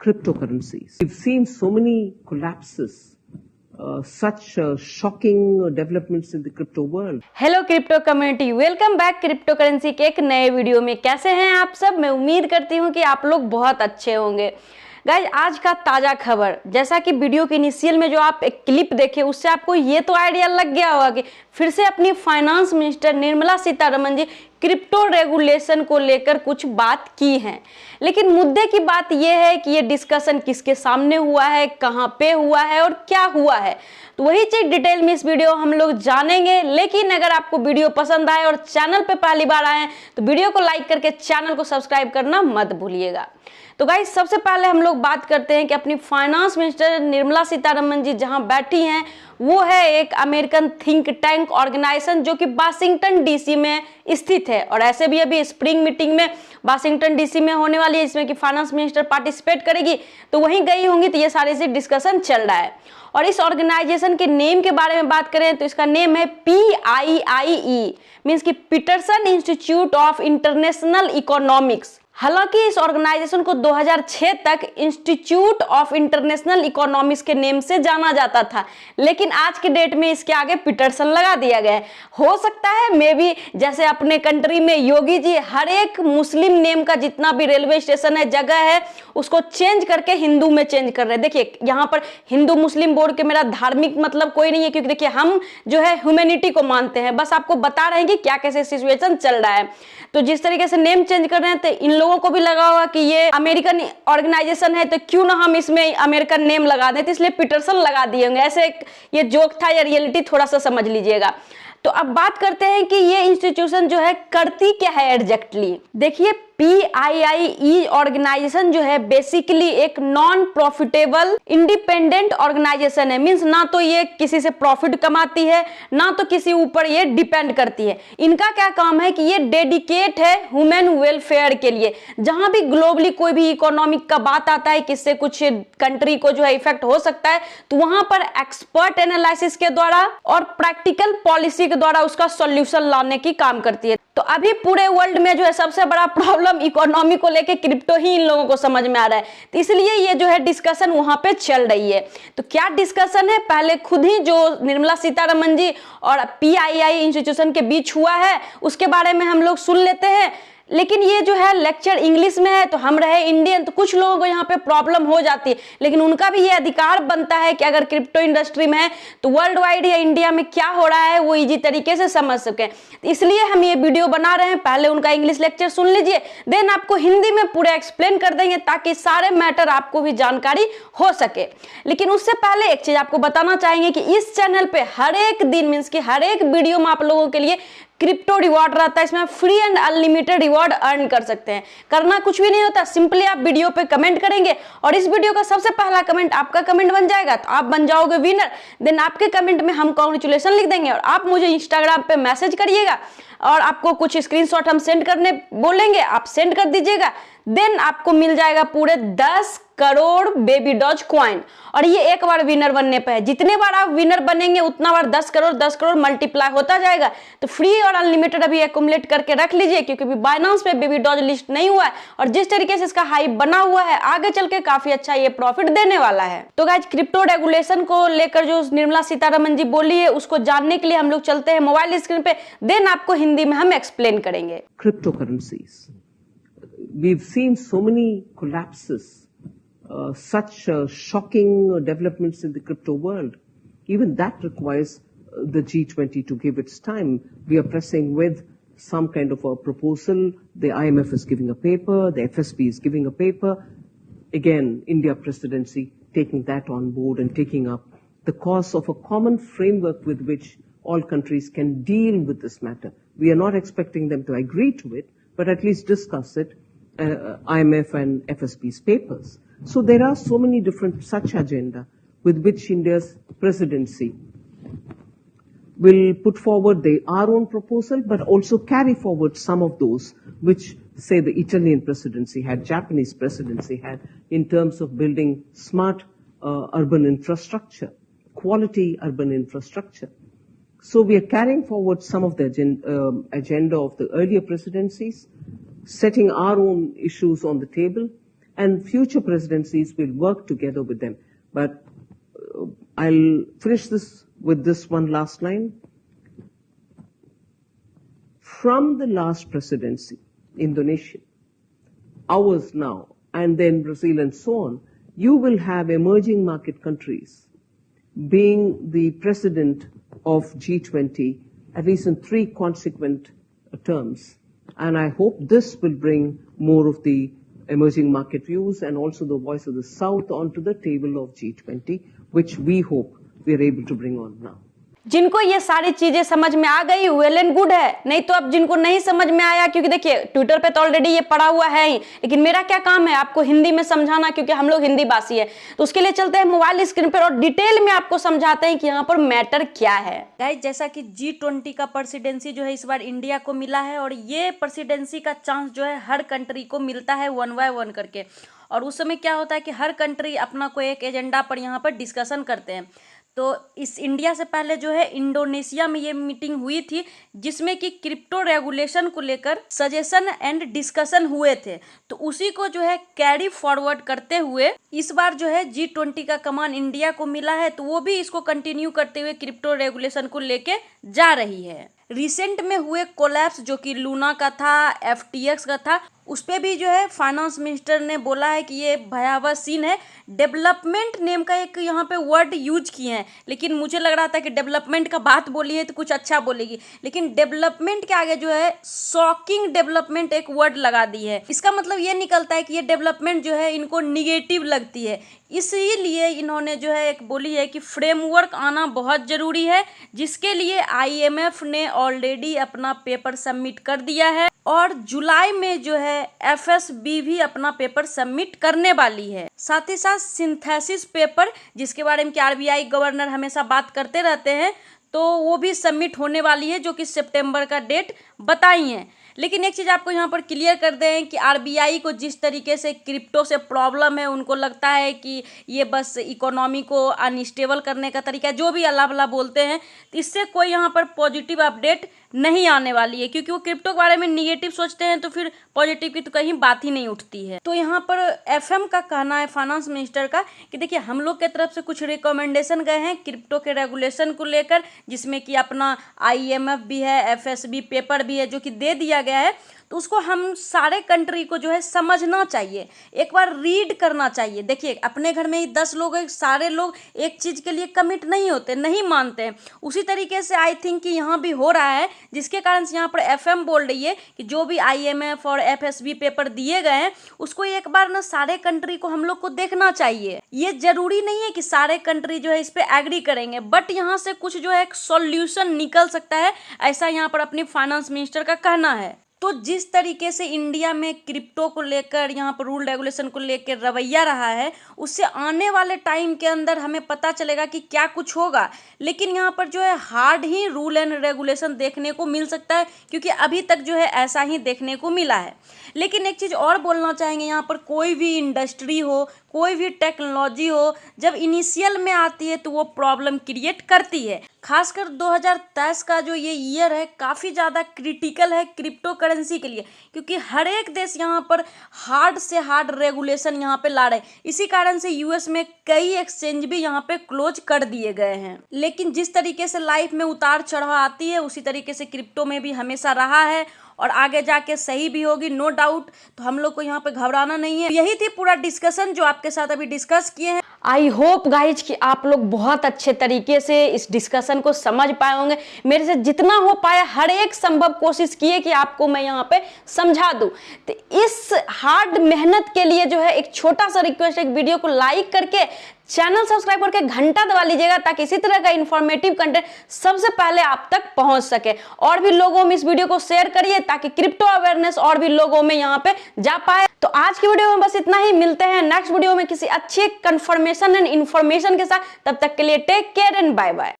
cryptocurrencies. We've seen so many collapses, such shocking developments in the crypto world. Hello crypto community, welcome back crypto currency के एक नए video में। कैसे हैं आप सब? मैं उम्मीद करती हूं कि आप लोग बहुत अच्छे होंगे। गाइज, आज का ताजा खबर, जैसा कि वीडियो के इनिशियल में जो आप एक क्लिप देखे उससे आपको ये तो आइडिया लग गया होगा कि फिर से अपनी finance minister Nirmala Sitharaman ji crypto regulation को लेकर कुछ बात की है। लेकिन मुद्दे की बात यह है कि ये डिस्कशन किसके सामने हुआ है, कहां पे हुआ है और क्या हुआ है, तो वही चीज डिटेल में इस वीडियो हम लोग जानेंगे। लेकिन अगर आपको वीडियो पसंद आए और चैनल पे पहली बार आए तो वीडियो को लाइक करके चैनल को सब्सक्राइब करना मत भूलिएगा। तो गाइस, सबसे पहले हम लोग बात करते हैं कि अपनी फाइनेंस मिनिस्टर निर्मला सीतारमण जी जहां बैठी हैं वो है एक अमेरिकन थिंक टैंक ऑर्गेनाइजेशन जो कि वाशिंगटन डीसी में स्थित है। और ऐसे भी अभी स्प्रिंग मीटिंग में वाशिंगटन डीसी में होने वाली है जिसमें कि फाइनेंस मिनिस्टर पार्टिसिपेट करेगी, तो वहीं गई होंगी, तो ये सारे से डिस्कशन चल रहा है। और इस ऑर्गेनाइजेशन के नेम के बारे में बात करें तो इसका नेम है PIIE, मीन्स की Peterson institute of international economics. हालांकि इस ऑर्गेनाइजेशन को 2006 तक इंस्टीट्यूट ऑफ इंटरनेशनल इकोनॉमिक्स के नेम से जाना जाता था, लेकिन आज के डेट में इसके आगे पीटरसन लगा दिया गया है। हो सकता है मे बी जैसे अपने कंट्री में योगी जी हर एक मुस्लिम नेम का जितना भी रेलवे स्टेशन है, जगह है, उसको चेंज करके हिंदू में चेंज कर रहे हैं। देखिए, यहाँ पर हिंदू मुस्लिम बोल के मेरा धार्मिक मतलब कोई नहीं है, क्योंकि देखिए हम जो है ह्यूमैनिटी को मानते हैं, बस आपको बता रहे हैं कि क्या कैसे सिचुएशन चल रहा है। तो जिस तरीके से नेम चेंज कर रहे हैं तो इन लोगों को भी लगा होगा कि ये अमेरिकन ऑर्गेनाइजेशन है तो क्यों ना हम इसमें अमेरिकन नेम लगा दें, तो इसलिए पीटरसन लगा दिए होंगे। ऐसे ये जोक था या रियलिटी थोड़ा सा समझ लीजिएगा। तो अब बात करते हैं कि ये इंस्टीट्यूशन जो है करती क्या है एग्जैक्टली। देखिए, PIIE ऑर्गेनाइजेशन जो है बेसिकली एक नॉन प्रॉफिटेबल इंडिपेंडेंट ऑर्गेनाइजेशन है। मींस ना तो ये किसी से प्रॉफिट कमाती है, ना तो किसी ऊपर ये डिपेंड करती है। इनका क्या काम है कि ये डेडिकेट है ह्यूमन वेलफेयर के लिए। जहां भी ग्लोबली कोई भी इकोनॉमिक का बात आता है, किससे कुछ कंट्री को जो है इफेक्ट हो सकता है, तो वहां पर एक्सपर्ट एनालिसिस के द्वारा और प्रैक्टिकल पॉलिसी के द्वारा उसका सॉल्यूशन लाने की काम करती है। तो अभी पूरे वर्ल्ड में जो है सबसे बड़ा प्रॉब्लम इकोनॉमी को लेके क्रिप्टो ही इन लोगों को समझ में आ रहा है, तो इसलिए ये जो है डिस्कशन वहां पे चल रही है। तो क्या डिस्कशन है, पहले खुद ही जो निर्मला सीतारमण जी और PIIE इंस्टीट्यूशन के बीच हुआ है उसके बारे में हम लोग सुन लेते हैं। लेकिन ये जो है लेक्चर इंग्लिश में है, तो हम रहे इंडियन, तो कुछ लोगों को यहाँ पे प्रॉब्लम हो जाती है, लेकिन उनका भी ये अधिकार बनता है कि अगर क्रिप्टो इंडस्ट्री में है तो वर्ल्ड वाइड या इंडिया में क्या हो रहा है वो इजी तरीके से समझ सके। इसलिए हम ये वीडियो बना रहे हैं। पहले उनका इंग्लिश लेक्चर सुन लीजिए, देन आपको हिंदी में पूरा एक्सप्लेन कर देंगे ताकि सारे मैटर आपको भी जानकारी हो सके। लेकिन उससे पहले एक चीज आपको बताना चाहेंगे कि इस चैनल पे हर एक दिन मीन्स की हर एक वीडियो में आप लोगों के लिए क्रिप्टो रिवॉर्ड रहता है। इसमें free and unlimited reward earn कर सकते हैं। करना कुछ भी नहीं होता, सिंपली आप वीडियो पे कमेंट करेंगे और इस वीडियो का सबसे पहला कमेंट आपका कमेंट बन जाएगा, तो आप बन जाओगे विनर। देन आपके कमेंट में हम कांग्रेचुलेशन लिख देंगे और आप मुझे इंस्टाग्राम पे मैसेज करिएगा और आपको कुछ स्क्रीनशॉट हम सेंड करने बोलेंगे, आप सेंड कर दीजिएगा। देन आपको मिल जाएगा पूरे 10 करोड़ बेबी डॉज कॉइन। और ये एक बार विनर बनने पे है, जितने बार आप विनर बनेंगे उतना बार 10 करोड़ मल्टीप्लाई होता जाएगा। तो फ्री और अनलिमिटेड अभी एक्युमुलेट करके रख लीजिए, क्योंकि बाइनेंस पे बेबी डॉज लिस्ट नहीं हुआ है और जिस तरीके से इसका हाइप बना हुआ है आगे चल के काफी अच्छा ये प्रॉफिट देने वाला है। तो गाइस, क्रिप्टो रेगुलेशन को लेकर जो निर्मला सीतारमण जी बोली है उसको जानने के लिए हम लोग चलते हैं मोबाइल स्क्रीन पे, देन आपको हिंदी में हम एक्सप्लेन करेंगे। Cryptocurrencies. We've seen so many collapses, such shocking developments in the crypto world. Even that requires the G20 to give its time. We are pressing with some kind of a proposal. The IMF is giving a paper, the FSB is giving a paper. Again, India presidency taking that on board and taking up the cause of a common framework with which all countries can deal with this matter. We are not expecting them to agree to it, but at least discuss it. IMF and FSB's papers. So there are so many different such agenda with which India's presidency will put forward our own proposal, but also carry forward some of those which, say, the Italian presidency had, Japanese presidency had, in terms of building smart urban infrastructure, quality urban infrastructure. So we are carrying forward some of the agenda of the earlier presidencies, setting our own issues on the table, and future presidencies will work together with them. But I'll finish this with this one last line. From the last presidency, Indonesia, ours now, and then Brazil and so on, you will have emerging market countries being the president of G20, at least in 3 consequent terms. And I hope this will bring more of the emerging market views and also the voice of the South onto the table of G20, which we hope we are able to bring on now. जिनको ये सारी चीजें समझ में आ गई well and good है, नहीं तो अब जिनको नहीं समझ में आया, क्योंकि देखिए ट्विटर पे तो ऑलरेडी ये पड़ा हुआ है ही, लेकिन मेरा क्या काम है आपको हिंदी में समझाना, क्योंकि हम लोग हिंदी भाषी है। तो उसके लिए चलते हैं मोबाइल स्क्रीन पर और डिटेल में आपको समझाते हैं कि यहाँ पर मैटर क्या है। गाइस, जैसा कि G20 का प्रेसिडेंसी जो है इस बार इंडिया को मिला है, और ये प्रेसिडेंसी का चांस जो है हर कंट्री को मिलता है 1 by 1 करके। और उस समय क्या होता है कि हर कंट्री अपना कोई एक एजेंडा पर यहाँ पर डिस्कशन करते हैं। तो इस इंडिया से पहले जो है इंडोनेशिया में ये मीटिंग हुई थी, जिसमें कि क्रिप्टो रेगुलेशन को लेकर सजेशन एंड डिस्कशन हुए थे। तो उसी को जो है कैरी फॉरवर्ड करते हुए इस बार जो है G20 का कमान इंडिया को मिला है, तो वो भी इसको कंटिन्यू करते हुए क्रिप्टो रेगुलेशन को लेके जा रही है। रिसेंट में हुए कोलैप्स जो कि लूना का था, FTX का था, उस पे भी जो है फाइनेंस मिनिस्टर ने बोला है कि ये भयावह सीन है। डेवलपमेंट नेम का एक यहाँ पे वर्ड यूज किए हैं, लेकिन मुझे लग रहा था कि डेवलपमेंट का बात बोली है तो कुछ अच्छा बोलेगी, लेकिन डेवलपमेंट के आगे जो है शॉकिंग डेवलपमेंट एक वर्ड लगा दी है। इसका मतलब ये निकलता है कि ये डेवलपमेंट जो है इनको निगेटिव लगती है, इसीलिए इन्होंने जो है एक बोली है कि फ्रेमवर्क आना बहुत ज़रूरी है, जिसके लिए IMF ने ऑलरेडी अपना पेपर सबमिट कर दिया है, और जुलाई में जो है FSB भी अपना पेपर सबमिट करने वाली है। साथ ही साथ सिंथेसिस पेपर, जिसके बारे में कि RBI गवर्नर हमेशा बात करते रहते हैं, तो वो भी सबमिट होने वाली है, जो कि सितंबर का डेट बताई है। लेकिन एक चीज़ आपको यहाँ पर क्लियर कर दें कि RBI को जिस तरीके से क्रिप्टो से प्रॉब्लम है, उनको लगता है कि ये बस इकोनॉमी को अनस्टेबल करने का तरीका, जो भी अल्लाह भला बोलते हैं, इससे कोई यहाँ पर पॉजिटिव अपडेट नहीं आने वाली है, क्योंकि वो क्रिप्टो के बारे में निगेटिव सोचते हैं, तो फिर पॉजिटिव की तो कहीं बात ही नहीं उठती है। तो यहाँ पर FM का कहना है, फाइनेंस मिनिस्टर का, कि देखिए हम लोग के तरफ से कुछ रिकमेंडेशन गए हैं क्रिप्टो के रेगुलेशन को लेकर, जिसमें कि अपना IMF भी है, FSB पेपर भी है, जो कि दे दिया गया है। तो उसको हम सारे कंट्री को जो है समझना चाहिए, एक बार रीड करना चाहिए। देखिए अपने घर में ही 10 लोग हैं, सारे लोग एक चीज़ के लिए कमिट नहीं होते, नहीं मानते हैं। उसी तरीके से आई थिंक कि यहाँ भी हो रहा है, जिसके कारण से यहाँ पर FM बोल रही है कि जो भी IMF और FSB पेपर दिए गए हैं, उसको एक बार ना सारे कंट्री को हम लोग को देखना चाहिए। ये जरूरी नहीं है कि सारे कंट्री जो है इस पर एग्री करेंगे, बट यहाँ से कुछ जो है एक सॉल्यूशन निकल सकता है, ऐसा यहाँ पर अपनी फाइनेंस मिनिस्टर का कहना है। तो जिस तरीके से इंडिया में क्रिप्टो को लेकर यहाँ पर रूल रेगुलेशन को लेकर रवैया रहा है, उससे आने वाले टाइम के अंदर हमें पता चलेगा कि क्या कुछ होगा। लेकिन यहाँ पर जो है hard he rule and regulation देखने को मिल सकता है, क्योंकि अभी तक जो है ऐसा ही देखने को मिला है। लेकिन एक चीज़ और बोलना चाहेंगे, यहाँ पर कोई भी इंडस्ट्री हो, कोई भी टेक्नोलॉजी हो, जब इनिशियल में आती है तो वो प्रॉब्लम क्रिएट करती है। खासकर 2023 का जो ये ईयर है काफ़ी ज़्यादा क्रिटिकल है क्रिप्टो करेंसी के लिए, क्योंकि हर एक देश यहाँ पर हार्ड से हार्ड रेगुलेशन यहाँ पे ला रहे हैं। इसी कारण से US में कई एक्सचेंज भी यहाँ पे क्लोज कर दिए गए हैं। लेकिन जिस तरीके से लाइफ में उतार चढ़ाव आती है, उसी तरीके से क्रिप्टो में भी हमेशा रहा है, और आगे जाके सही भी होगी, नो डाउट। तो हम लोग को यहाँ पे घबराना नहीं है। यही थी पूरा डिस्कशन जो आपके साथ अभी डिस्कस किए हैं। आई होप गाइज कि आप लोग बहुत अच्छे तरीके से इस डिस्कशन को समझ पाए होंगे। मेरे से जितना हो पाया हर एक संभव कोशिश की है कि आपको मैं यहाँ पे समझा दूं। तो इस हार्ड मेहनत के लिए जो है एक छोटा सा रिक्वेस्ट है, एक वीडियो को लाइक करके चैनल सब्सक्राइब करके घंटा दबा लीजिएगा, ताकि इसी तरह का इंफॉर्मेटिव कंटेंट सबसे पहले आप तक पहुंच सके। और भी लोगों में इस वीडियो को शेयर करिए, ताकि क्रिप्टो अवेयरनेस और भी लोगों में यहाँ पे जा पाए। तो आज की वीडियो में बस इतना ही, मिलते हैं नेक्स्ट वीडियो में किसी अच्छे कंफर्मेशन एंड इंफॉर्मेशन के साथ। तब तक के लिए take care and bye bye.